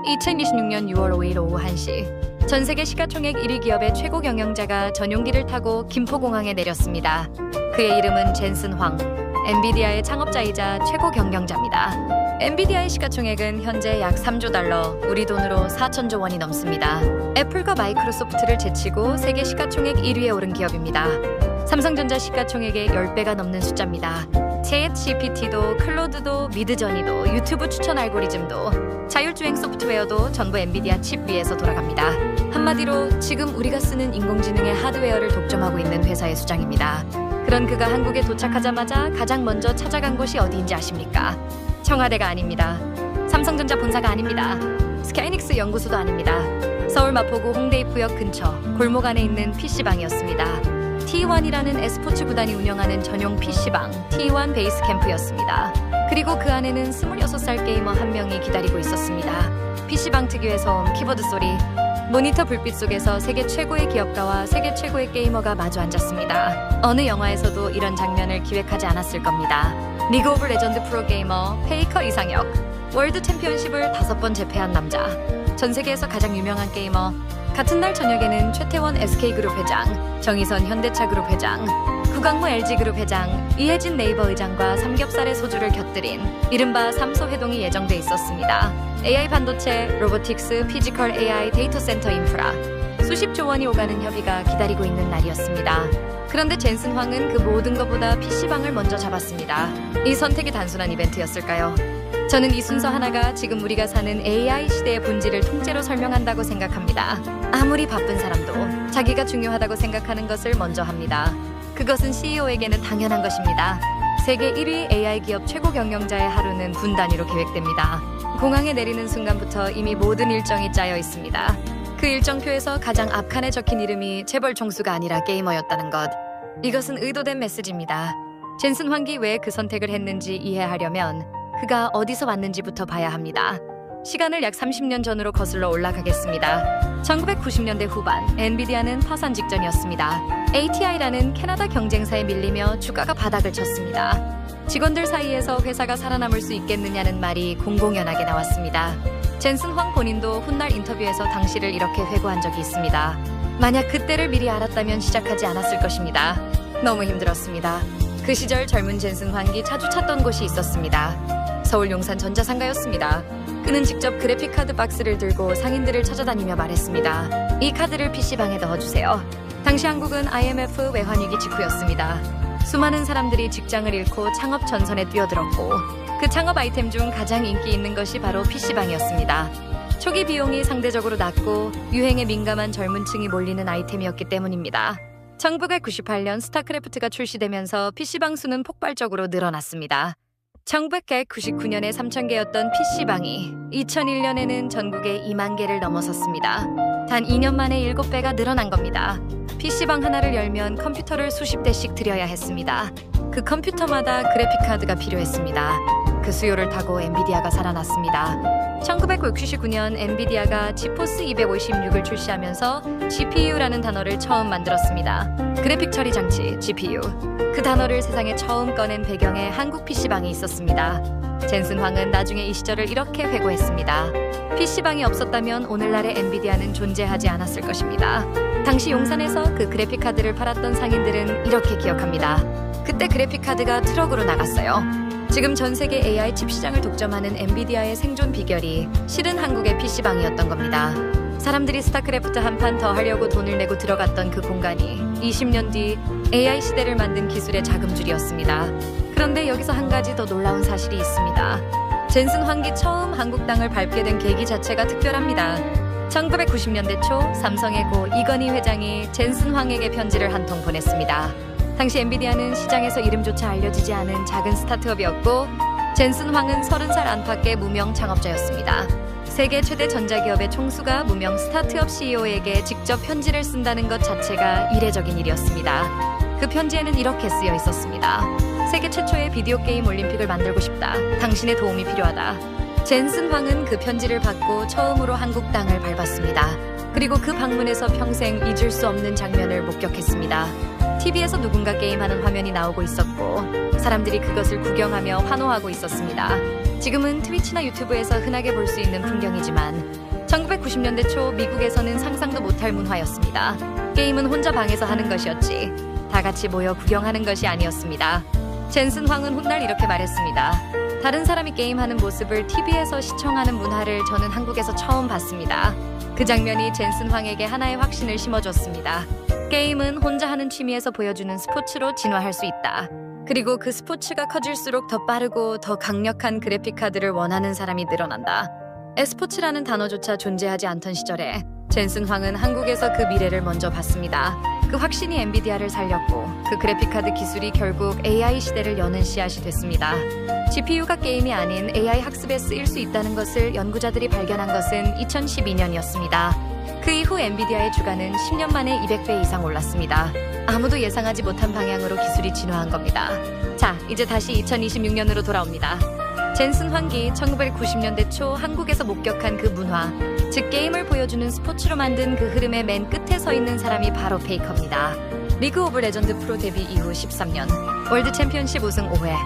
2026년 6월 5일 오후 1시 전 세계 시가총액 1위 기업의 최고 경영자가 전용기를 타고 김포공항에 내렸습니다. 그의 이름은 젠슨 황, 엔비디아의 창업자이자 최고 경영자입니다. 엔비디아의 시가총액은 현재 약 3조 달러, 우리 돈으로 4천조 원이 넘습니다. 애플과 마이크로소프트를 제치고 세계 시가총액 1위에 오른 기업입니다. 삼성전자 시가총액의 10배가 넘는 숫자입니다. 챗 GPT도 클로드도 미드저니도 유튜브 추천 알고리즘도 자율주행 소프트웨어도 전부 엔비디아 칩 위에서 돌아갑니다. 한마디로 지금 우리가 쓰는 인공지능의 하드웨어를 독점하고 있는 회사의 수장입니다. 그런 그가 한국에 도착하자마자 가장 먼저 찾아간 곳이 어디인지 아십니까? 청와대가 아닙니다. 삼성전자 본사가 아닙니다. 스카이닉스 연구소도 아닙니다. 서울 마포구 홍대 입구역 근처 골목 안에 있는 PC방이었습니다. T1이라는 e스포츠 구단이 운영하는 전용 PC방 T1 베이스 캠프였습니다. 그리고 그 안에는 26살 게이머 한 명이 기다리고 있었습니다. PC방 특유의 소음, 키보드 소리, 모니터 불빛 속에서 세계 최고의 기업가와 세계 최고의 게이머가 마주 앉았습니다. 어느 영화에서도 이런 장면을 기획하지 않았을 겁니다. 리그 오브 레전드 프로게이머 페이커 이상혁, 월드 챔피언십을 5번 제패한 남자, 전 세계에서 가장 유명한 게이머. 같은 날 저녁에는 최태원 SK그룹 회장, 정의선 현대차그룹 회장, 구강모 LG그룹 회장, 이혜진 네이버 의장과 삼겹살의 소주를 곁들인 이른바 삼소 회동이 예정돼 있었습니다. AI 반도체, 로보틱스, 피지컬 AI, 데이터 센터 인프라, 수십조 원이 오가는 협의가 기다리고 있는 날이었습니다. 그런데 젠슨 황은 그 모든 것보다 PC방을 먼저 잡았습니다. 이 선택이 단순한 이벤트였을까요? 저는 이 순서 하나가 지금 우리가 사는 AI 시대의 본질을 통째로 설명한다고 생각합니다. 아무리 바쁜 사람도 자기가 중요하다고 생각하는 것을 먼저 합니다. 그것은 CEO에게는 당연한 것입니다. 세계 1위 AI 기업 최고 경영자의 하루는 분 단위로 계획됩니다. 공항에 내리는 순간부터 이미 모든 일정이 짜여 있습니다. 그 일정표에서 가장 앞칸에 적힌 이름이 재벌 총수가 아니라 게이머였다는 것. 이것은 의도된 메시지입니다. 젠슨 황이 왜 그 선택을 했는지 이해하려면 그가 어디서 왔는지부터 봐야 합니다. 시간을 약 30년 전으로 거슬러 올라가겠습니다. 1990년대 후반, 엔비디아는 파산 직전이었습니다. ATI라는 캐나다 경쟁사에 밀리며 주가가 바닥을 쳤습니다. 직원들 사이에서 회사가 살아남을 수 있겠느냐는 말이 공공연하게 나왔습니다. 젠슨 황 본인도 훗날 인터뷰에서 당시를 이렇게 회고한 적이 있습니다. 만약 그때를 미리 알았다면 시작하지 않았을 것입니다. 너무 힘들었습니다. 그 시절 젊은 젠슨 황이 자주 찾던 곳이 있었습니다. 서울 용산 전자상가였습니다. 그는 직접 그래픽카드 박스를 들고 상인들을 찾아다니며 말했습니다. 이 카드를 PC방에 넣어주세요. 당시 한국은 IMF 외환위기 직후였습니다. 수많은 사람들이 직장을 잃고 창업 전선에 뛰어들었고 그 창업 아이템 중 가장 인기 있는 것이 바로 PC방이었습니다. 초기 비용이 상대적으로 낮고 유행에 민감한 젊은 층이 몰리는 아이템이었기 때문입니다. 1998년 스타크래프트가 출시되면서 PC방 수는 폭발적으로 늘어났습니다. 1999년에 3,000개였던 PC방이 2001년에는 전국에 2만 개를 넘어섰습니다. 단 2년 만에 7배가 늘어난 겁니다. PC방 하나를 열면 컴퓨터를 수십 대씩 들여야 했습니다. 그 컴퓨터마다 그래픽카드가 필요했습니다. 그 수요를 타고 엔비디아가 살아났습니다. 1999년 엔비디아가 지포스 256을 출시하면서 GPU라는 단어를 처음 만들었습니다. 그래픽 처리 장치, GPU. 그 단어를 세상에 처음 꺼낸 배경에 한국 PC방이 있었습니다. 젠슨 황은 나중에 이 시절을 이렇게 회고했습니다. PC방이 없었다면 오늘날의 엔비디아는 존재하지 않았을 것입니다. 당시 용산에서 그 그래픽카드를 팔았던 상인들은 이렇게 기억합니다. 그때 그래픽카드가 트럭으로 나갔어요. 지금 전 세계 AI 칩 시장을 독점하는 엔비디아의 생존 비결이 실은 한국의 PC방이었던 겁니다. 사람들이 스타크래프트 한 판 더 하려고 돈을 내고 들어갔던 그 공간이 20년 뒤 AI 시대를 만든 기술의 자금줄이었습니다. 그런데 여기서 한 가지 더 놀라운 사실이 있습니다. 젠슨 황이 처음 한국 땅을 밟게 된 계기 자체가 특별합니다. 1990년대 초 삼성의 고 이건희 회장이 젠슨 황에게 편지를 한 통 보냈습니다. 당시 엔비디아는 시장에서 이름조차 알려지지 않은 작은 스타트업이었고 젠슨 황은 30살 안팎의 무명 창업자였습니다. 세계 최대 전자기업의 총수가 무명 스타트업 CEO에게 직접 편지를 쓴다는 것 자체가 이례적인 일이었습니다. 그 편지에는 이렇게 쓰여 있었습니다. 세계 최초의 비디오 게임 올림픽을 만들고 싶다. 당신의 도움이 필요하다. 젠슨 황은 그 편지를 받고 처음으로 한국 땅을 밟았습니다. 그리고 그 방문에서 평생 잊을 수 없는 장면을 목격했습니다. TV에서 누군가 게임하는 화면이 나오고 있었고 사람들이 그것을 구경하며 환호하고 있었습니다. 지금은 트위치나 유튜브에서 흔하게 볼 수 있는 풍경이지만 1990년대 초 미국에서는 상상도 못할 문화였습니다. 게임은 혼자 방에서 하는 것이었지 다 같이 모여 구경하는 것이 아니었습니다. 젠슨 황은 훗날 이렇게 말했습니다. 다른 사람이 게임하는 모습을 TV에서 시청하는 문화를 저는 한국에서 처음 봤습니다. 그 장면이 젠슨 황에게 하나의 확신을 심어줬습니다. 게임은 혼자 하는 취미에서 보여주는 스포츠로 진화할 수 있다. 그리고 그 스포츠가 커질수록 더 빠르고 더 강력한 그래픽카드를 원하는 사람이 늘어난다. e스포츠라는 단어조차 존재하지 않던 시절에 젠슨 황은 한국에서 그 미래를 먼저 봤습니다. 그 확신이 엔비디아를 살렸고 그 그래픽카드 기술이 결국 AI 시대를 여는 씨앗이 됐습니다. GPU가 게임이 아닌 AI 학습에 쓰일 수 있다는 것을 연구자들이 발견한 것은 2012년이었습니다. 그 이후 엔비디아의 주가는 10년 만에 200배 이상 올랐습니다. 아무도 예상하지 못한 방향으로 기술이 진화한 겁니다. 자, 이제 다시 2026년으로 돌아옵니다. 젠슨 황기 1990년대 초 한국에서 목격한 그 문화, 즉 게임을 보여주는 스포츠로 만든 그 흐름의 맨 끝에 서 있는 사람이 바로 페이커입니다. 리그 오브 레전드 프로 데뷔 이후 13년, 월드 챔피언십 우승 5회,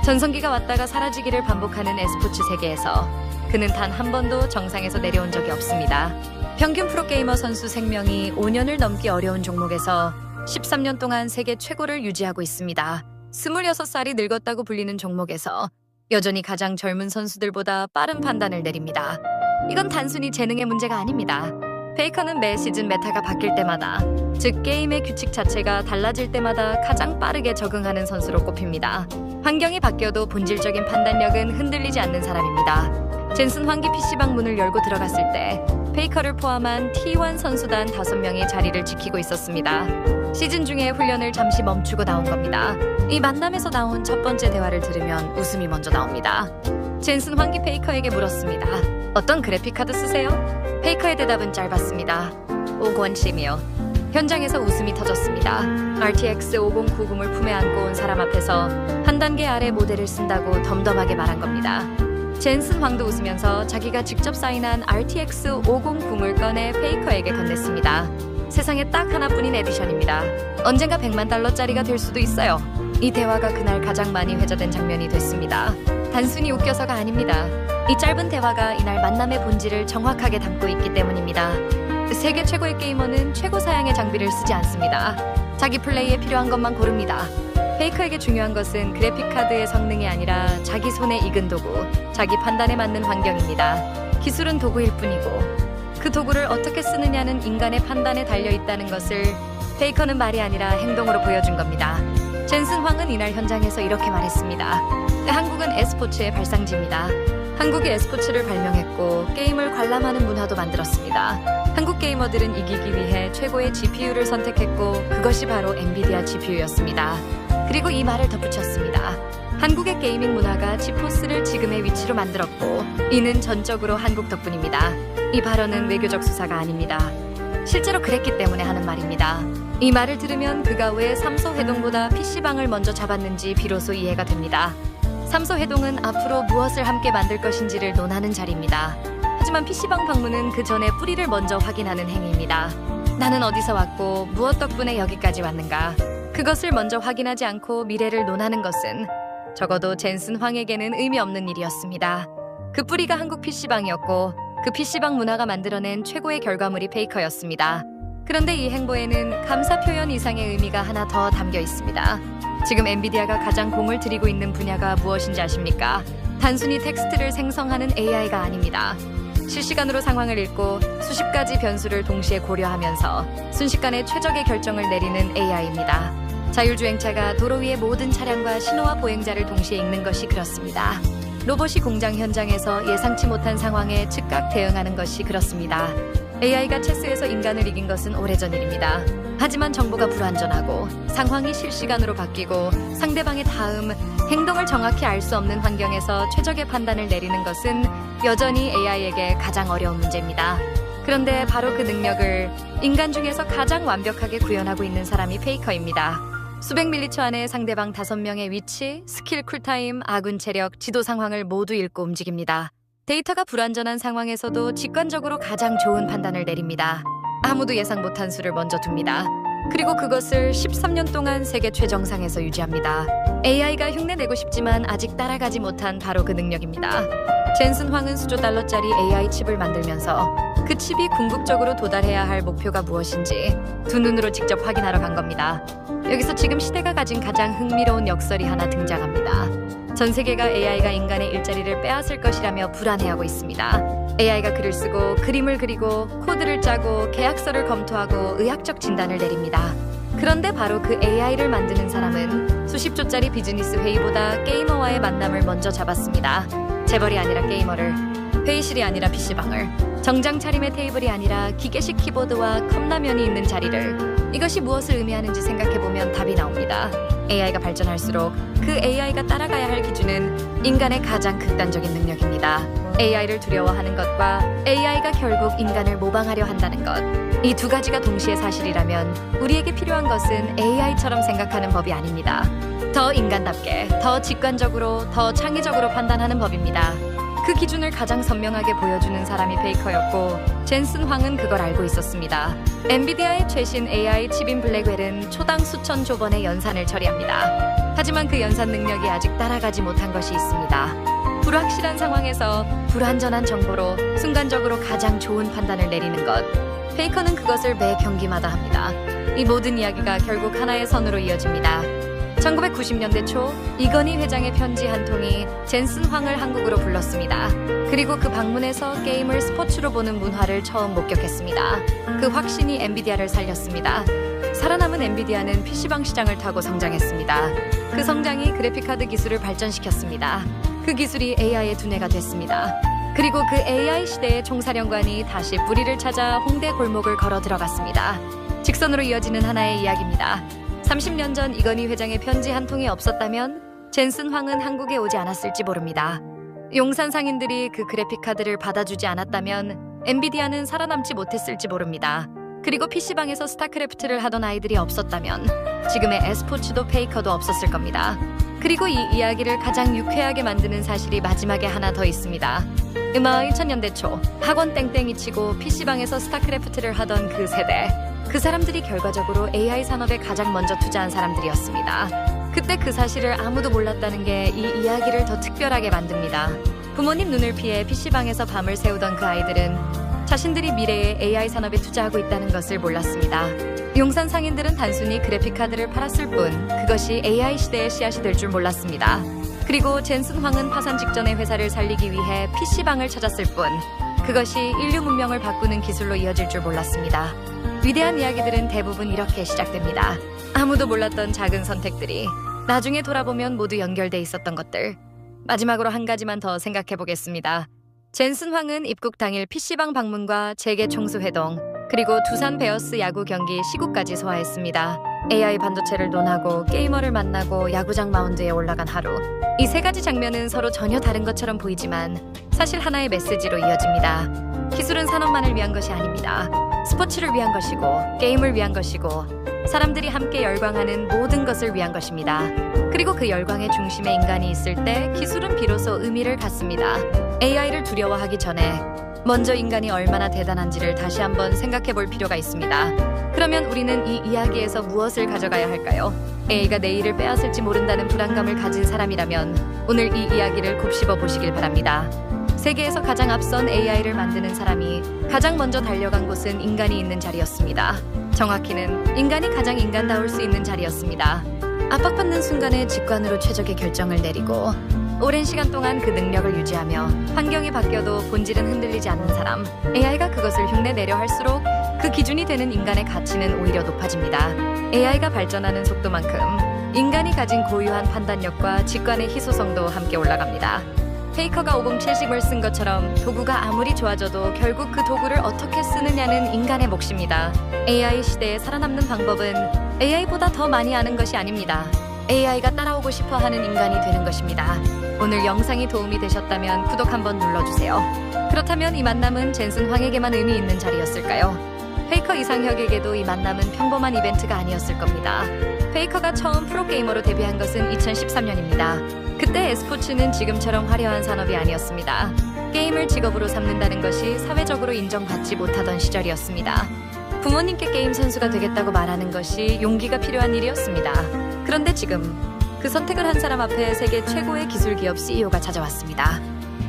전성기가 왔다가 사라지기를 반복하는 e스포츠 세계에서 그는 단 한 번도 정상에서 내려온 적이 없습니다. 평균 프로게이머 선수 생명이 5년을 넘기 어려운 종목에서 13년 동안 세계 최고를 유지하고 있습니다. 26살이 늙었다고 불리는 종목에서 여전히 가장 젊은 선수들보다 빠른 판단을 내립니다. 이건 단순히 재능의 문제가 아닙니다. 페이커는 매 시즌 메타가 바뀔 때마다, 즉 게임의 규칙 자체가 달라질 때마다 가장 빠르게 적응하는 선수로 꼽힙니다. 환경이 바뀌어도 본질적인 판단력은 흔들리지 않는 사람입니다. 젠슨 황기 PC방 문을 열고 들어갔을 때 페이커를 포함한 T1 선수단 5명이 자리를 지키고 있었습니다. 시즌 중에 훈련을 잠시 멈추고 나온 겁니다. 이 만남에서 나온 첫 번째 대화를 들으면 웃음이 먼저 나옵니다. 젠슨 황기 페이커에게 물었습니다. 어떤 그래픽카드 쓰세요? 페이커의 대답은 짧았습니다. 5권심이요. 현장에서 웃음이 터졌습니다. RTX 5090을 품에 안고 온 사람 앞에서 한 단계 아래 모델을 쓴다고 덤덤하게 말한 겁니다. 젠슨 황도 웃으면서 자기가 직접 사인한 RTX 500을 꺼내 페이커에게 건넸습니다. 세상에 딱 하나뿐인 에디션입니다. 언젠가 100만 달러짜리가 될 수도 있어요. 이 대화가 그날 가장 많이 회자된 장면이 됐습니다. 단순히 웃겨서가 아닙니다. 이 짧은 대화가 이날 만남의 본질을 정확하게 담고 있기 때문입니다. 세계 최고의 게이머는 최고 사양의 장비를 쓰지 않습니다. 자기 플레이에 필요한 것만 고릅니다. 페이커에게 중요한 것은 그래픽카드의 성능이 아니라 자기 손에 익은 도구, 자기 판단에 맞는 환경입니다. 기술은 도구일 뿐이고 그 도구를 어떻게 쓰느냐는 인간의 판단에 달려있다는 것을 페이커는 말이 아니라 행동으로 보여준 겁니다. 젠슨 황은 이날 현장에서 이렇게 말했습니다. 한국은 e스포츠의 발상지입니다. 한국이 e스포츠를 발명했고 게임을 관람하는 문화도 만들었습니다. 한국 게이머들은 이기기 위해 최고의 GPU를 선택했고 그것이 바로 엔비디아 GPU였습니다. 그리고 이 말을 덧붙였습니다. 한국의 게이밍 문화가 지포스를 지금의 위치로 만들었고 이는 전적으로 한국 덕분입니다. 이 발언은 외교적 수사가 아닙니다. 실제로 그랬기 때문에 하는 말입니다. 이 말을 들으면 그가 왜 삼소회동보다 PC방을 먼저 잡았는지 비로소 이해가 됩니다. 삼소회동은 앞으로 무엇을 함께 만들 것인지를 논하는 자리입니다. 하지만 PC방 방문은 그 전에 뿌리를 먼저 확인하는 행위입니다. 나는 어디서 왔고 무엇 덕분에 여기까지 왔는가? 그것을 먼저 확인하지 않고 미래를 논하는 것은 적어도 젠슨 황에게는 의미 없는 일이었습니다. 그 뿌리가 한국 PC방이었고 그 PC방 문화가 만들어낸 최고의 결과물이 페이커였습니다. 그런데 이 행보에는 감사 표현 이상의 의미가 하나 더 담겨 있습니다. 지금 엔비디아가 가장 공을 들이고 있는 분야가 무엇인지 아십니까? 단순히 텍스트를 생성하는 AI가 아닙니다. 실시간으로 상황을 읽고 수십 가지 변수를 동시에 고려하면서 순식간에 최적의 결정을 내리는 AI입니다. 자율주행차가 도로 위의 모든 차량과 신호와 보행자를 동시에 읽는 것이 그렇습니다. 로봇이 공장 현장에서 예상치 못한 상황에 즉각 대응하는 것이 그렇습니다. AI가 체스에서 인간을 이긴 것은 오래전 일입니다. 하지만 정보가 불완전하고 상황이 실시간으로 바뀌고 상대방의 다음 행동을 정확히 알 수 없는 환경에서 최적의 판단을 내리는 것은 여전히 AI에게 가장 어려운 문제입니다. 그런데 바로 그 능력을 인간 중에서 가장 완벽하게 구현하고 있는 사람이 페이커입니다. 수백 밀리초 안에 상대방 5명의 위치, 스킬 쿨타임, 아군 체력, 지도 상황을 모두 읽고 움직입니다. 데이터가 불완전한 상황에서도 직관적으로 가장 좋은 판단을 내립니다. 아무도 예상 못한 수를 먼저 둡니다. 그리고 그것을 13년 동안 세계 최정상에서 유지합니다. AI가 흉내내고 싶지만 아직 따라가지 못한 바로 그 능력입니다. 젠슨 황은 수조 달러짜리 AI 칩을 만들면서 그 칩이 궁극적으로 도달해야 할 목표가 무엇인지 두 눈으로 직접 확인하러 간 겁니다. 여기서 지금 시대가 가진 가장 흥미로운 역설이 하나 등장합니다. 전 세계가 AI가 인간의 일자리를 빼앗을 것이라며 불안해하고 있습니다. AI가 글을 쓰고 그림을 그리고 코드를 짜고 계약서를 검토하고 의학적 진단을 내립니다. 그런데 바로 그 AI를 만드는 사람은 수십 조짜리 비즈니스 회의보다 게이머와의 만남을 먼저 잡았습니다. 재벌이 아니라 게이머를, 회의실이 아니라 PC방을, 정장 차림의 테이블이 아니라 기계식 키보드와 컵라면이 있는 자리를. 이것이 무엇을 의미하는지 생각해보면 답이 나옵니다. AI가 발전할수록 그 AI가 따라가야 할 기준은 인간의 가장 극단적인 능력입니다. AI를 두려워하는 것과 AI가 결국 인간을 모방하려 한다는 것. 이 두 가지가 동시에 사실이라면 우리에게 필요한 것은 AI처럼 생각하는 법이 아닙니다. 더 인간답게, 더 직관적으로, 더 창의적으로 판단하는 법입니다. 그 기준을 가장 선명하게 보여주는 사람이 베이커였고 젠슨 황은 그걸 알고 있었습니다. 엔비디아의 최신 AI 칩인 블랙웰은 초당 수천 조번의 연산을 처리합니다. 하지만 그 연산 능력이 아직 따라가지 못한 것이 있습니다. 불확실한 상황에서 불완전한 정보로 순간적으로 가장 좋은 판단을 내리는 것. 베이커는 그것을 매 경기마다 합니다. 이 모든 이야기가 결국 하나의 선으로 이어집니다. 1990년대 초 이건희 회장의 편지 한 통이 젠슨 황을 한국으로 불렀습니다. 그리고 그 방문에서 게임을 스포츠로 보는 문화를 처음 목격했습니다. 그 확신이 엔비디아를 살렸습니다. 살아남은 엔비디아는 PC방 시장을 타고 성장했습니다. 그 성장이 그래픽카드 기술을 발전시켰습니다. 그 기술이 AI의 두뇌가 됐습니다. 그리고 그 AI 시대의 총사령관이 다시 뿌리를 찾아 홍대 골목을 걸어 들어갔습니다. 직선으로 이어지는 하나의 이야기입니다. 30년 전 이건희 회장의 편지 한 통이 없었다면 젠슨 황은 한국에 오지 않았을지 모릅니다. 용산 상인들이 그 그래픽카드를 받아주지 않았다면 엔비디아는 살아남지 못했을지 모릅니다. 그리고 PC방에서 스타크래프트를 하던 아이들이 없었다면 지금의 e스포츠도 페이커도 없었을 겁니다. 그리고 이 이야기를 가장 유쾌하게 만드는 사실이 마지막에 하나 더 있습니다. 2000년대 초 학원 땡땡이 치고 PC방에서 스타크래프트를 하던 그 세대, 그 사람들이 결과적으로 AI 산업에 가장 먼저 투자한 사람들이었습니다. 그때 그 사실을 아무도 몰랐다는 게 이 이야기를 더 특별하게 만듭니다. 부모님 눈을 피해 PC방에서 밤을 새우던 그 아이들은 자신들이 미래의 AI 산업에 투자하고 있다는 것을 몰랐습니다. 용산 상인들은 단순히 그래픽카드를 팔았을 뿐 그것이 AI 시대의 씨앗이 될 줄 몰랐습니다. 그리고 젠슨 황은 파산 직전의 회사를 살리기 위해 PC방을 찾았을 뿐 그것이 인류 문명을 바꾸는 기술로 이어질 줄 몰랐습니다. 위대한 이야기들은 대부분 이렇게 시작됩니다. 아무도 몰랐던 작은 선택들이 나중에 돌아보면 모두 연결돼 있었던 것들. 마지막으로 한 가지만 더 생각해 보겠습니다. 젠슨 황은 입국 당일 PC방 방문과 재계 총수 회동, 그리고 두산 베어스 야구 경기 시구까지 소화했습니다. AI 반도체를 논하고 게이머를 만나고 야구장 마운드에 올라간 하루. 이 세 가지 장면은 서로 전혀 다른 것처럼 보이지만 사실 하나의 메시지로 이어집니다. 기술은 산업만을 위한 것이 아닙니다. 스포츠를 위한 것이고 게임을 위한 것이고 사람들이 함께 열광하는 모든 것을 위한 것입니다. 그리고 그 열광의 중심에 인간이 있을 때 기술은 비로소 의미를 갖습니다. AI를 두려워하기 전에 먼저 인간이 얼마나 대단한지를 다시 한번 생각해 볼 필요가 있습니다. 그러면 우리는 이 이야기에서 무엇을 가져가야 할까요? AI가 내일을 빼앗을지 모른다는 불안감을 가진 사람이라면 오늘 이 이야기를 곱씹어 보시길 바랍니다. 세계에서 가장 앞선 AI를 만드는 사람이 가장 먼저 달려간 곳은 인간이 있는 자리였습니다. 정확히는 인간이 가장 인간다울 수 있는 자리였습니다. 압박받는 순간에 직관으로 최적의 결정을 내리고 오랜 시간 동안 그 능력을 유지하며 환경이 바뀌어도 본질은 흔들리지 않는 사람. AI가 그것을 흉내내려 할수록 그 기준이 되는 인간의 가치는 오히려 높아집니다. AI가 발전하는 속도만큼 인간이 가진 고유한 판단력과 직관의 희소성도 함께 올라갑니다. 페이커가 507식을 쓴 것처럼 도구가 아무리 좋아져도 결국 그 도구를 어떻게 쓰느냐는 인간의 몫입니다. AI 시대에 살아남는 방법은 AI보다 더 많이 아는 것이 아닙니다. AI가 따라오고 싶어 하는 인간이 되는 것입니다. 오늘 영상이 도움이 되셨다면 구독 한번 눌러주세요. 그렇다면 이 만남은 젠슨 황에게만 의미 있는 자리였을까요? 페이커 이상혁에게도 이 만남은 평범한 이벤트가 아니었을 겁니다. 페이커가 처음 프로게이머로 데뷔한 것은 2013년입니다. 그때 e스포츠는 지금처럼 화려한 산업이 아니었습니다. 게임을 직업으로 삼는다는 것이 사회적으로 인정받지 못하던 시절이었습니다. 부모님께 게임 선수가 되겠다고 말하는 것이 용기가 필요한 일이었습니다. 그런데 지금 그 선택을 한 사람 앞에 세계 최고의 기술 기업 CEO가 찾아왔습니다.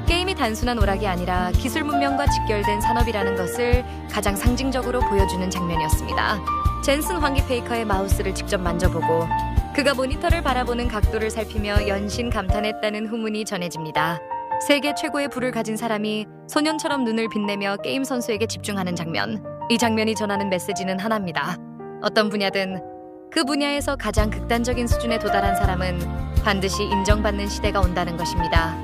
게임이 단순한 오락이 아니라 기술 문명과 직결된 산업이라는 것을 가장 상징적으로 보여주는 장면이었습니다. 젠슨 황기 페이커의 마우스를 직접 만져보고 그가 모니터를 바라보는 각도를 살피며 연신 감탄했다는 후문이 전해집니다. 세계 최고의 부를 가진 사람이 소년처럼 눈을 빛내며 게임 선수에게 집중하는 장면. 이 장면이 전하는 메시지는 하나입니다. 어떤 분야든 그 분야에서 가장 극단적인 수준에 도달한 사람은 반드시 인정받는 시대가 온다는 것입니다.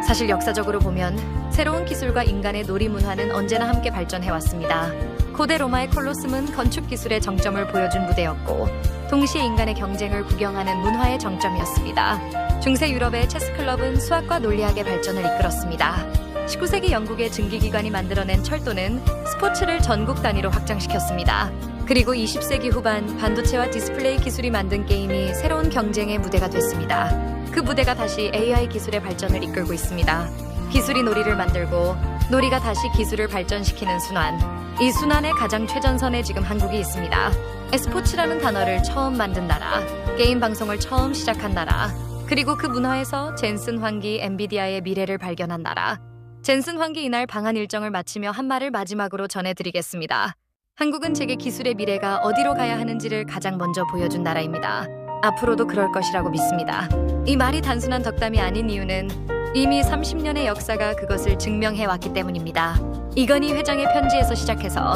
사실 역사적으로 보면 새로운 기술과 인간의 놀이 문화는 언제나 함께 발전해왔습니다. 고대 로마의 콜로세움은 건축 기술의 정점을 보여준 무대였고 동시에 인간의 경쟁을 구경하는 문화의 정점이었습니다. 중세 유럽의 체스 클럽은 수학과 논리학의 발전을 이끌었습니다. 19세기 영국의 증기기관이 만들어낸 철도는 스포츠를 전국 단위로 확장시켰습니다. 그리고 20세기 후반 반도체와 디스플레이 기술이 만든 게임이 새로운 경쟁의 무대가 됐습니다. 그 무대가 다시 AI 기술의 발전을 이끌고 있습니다. 기술이 놀이를 만들고 놀이가 다시 기술을 발전시키는 순환. 이 순환의 가장 최전선에 지금 한국이 있습니다. e스포츠라는 단어를 처음 만든 나라, 게임 방송을 처음 시작한 나라, 그리고 그 문화에서 젠슨 황기 엔비디아의 미래를 발견한 나라. 젠슨 황기 이날 방한 일정을 마치며 한 말을 마지막으로 전해드리겠습니다. 한국은 제게 기술의 미래가 어디로 가야 하는지를 가장 먼저 보여준 나라입니다. 앞으로도 그럴 것이라고 믿습니다. 이 말이 단순한 덕담이 아닌 이유는 이미 30년의 역사가 그것을 증명해왔기 때문입니다. 이건희 회장의 편지에서 시작해서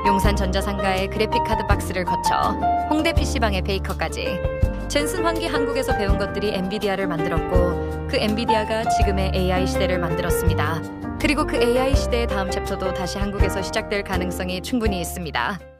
용산 전자상가의 그래픽카드 박스를 거쳐 홍대 PC방의 베이커까지 젠슨 황기 한국에서 배운 것들이 엔비디아를 만들었고 그 엔비디아가 지금의 AI 시대를 만들었습니다. 그리고 그 AI 시대의 다음 챕터도 다시 한국에서 시작될 가능성이 충분히 있습니다.